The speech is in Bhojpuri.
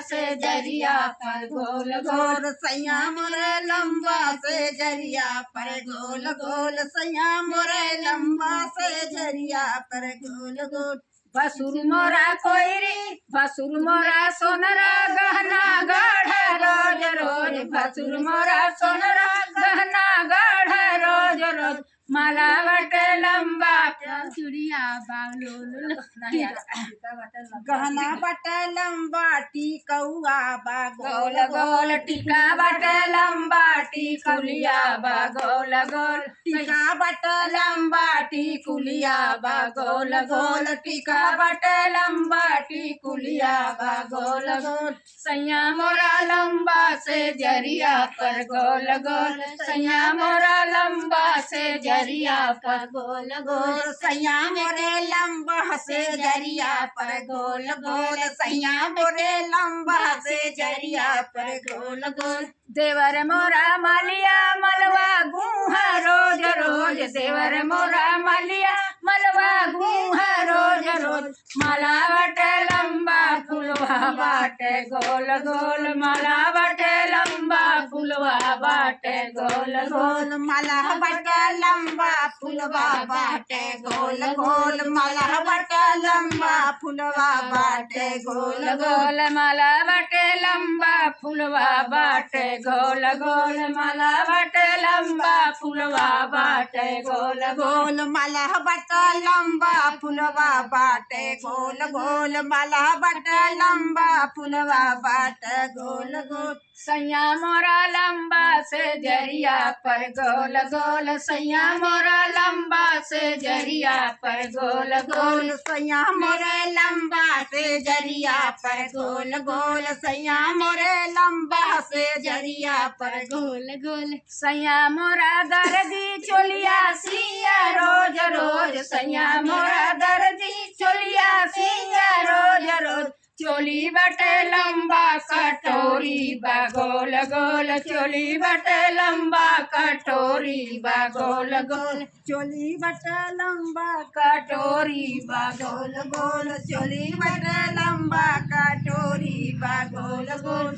से जरिया पर गोल गोल सैया मोरे लंबा से जरिया पर गोल गोल सैया मोरे लंबा से जरिया पर गोल गोल। बसुर मोरा कोयरी बसुर मोरा सोनरा गहना गढ़ रोज रोज बसुर मोरा सोनरा गहना गढ़ रोज रोज माला बटे लंबा चुड़िया बागलोल गहना बटे लंबा टिकौआ बा गोल गोल टिका बटे लंबा टिकुलिया बा गोल गोल टिका बटे लंबा टिकुलिया बा गोल गोल टिका बटे लंबा टिकुलिया बा गोल गोल। सैया मोरा लंबा से जरिया पर गोल गोल सैया मोरा लंबा से जरिया पर गोल गोल सैया मोरे लंबा से जरिया पर गोल गोल सैया मोरे लंबा से जरिया पर गोल गोल। देवर मोरा मलिया मलवा गुहा रोज रोज देवर मोरा मलिया मलवा गुहा रोज रोज माला बटे लंबा फुलवा बाटे गोल गोल माला बटे लंबा फुलवा बाटे गोल गोल माला बटे लंबा फुलवा बाटे गोल गोल माला बटे लंबा फुलवा बाटे गोल गोल माला बटे लंबा फुलवा बाटे गोल गोल माला बटे लंबा फुलवा बाटे गोल गोल माला बटे लंबा फुलवा बाटे गोल गोल माला बटे लंबा फुलवा बाटे गोल गोल। सैया मोरा लंबा से जरिया पर गोल गोल सैया मोरा लंबा से जरिया पर गोल गोल सैया मोरे लंबा से जरिया पर गोल गोल सैया मोरे लंबा से जरिया पर गोल गोल। सैया मोरा दर्दी चोलिया सिया रोज रोज सैया मोरा दर्दी चोलिया सिया रोज रोज चोली बटे लंबा कटोरी बा गोल गोल चोली बटे लंबा कटोरी बा गोल गोल चोली बटे लंबा कटोरी बा गोल गोल चोली बटे लंबा कटोरी बा गोल गोल।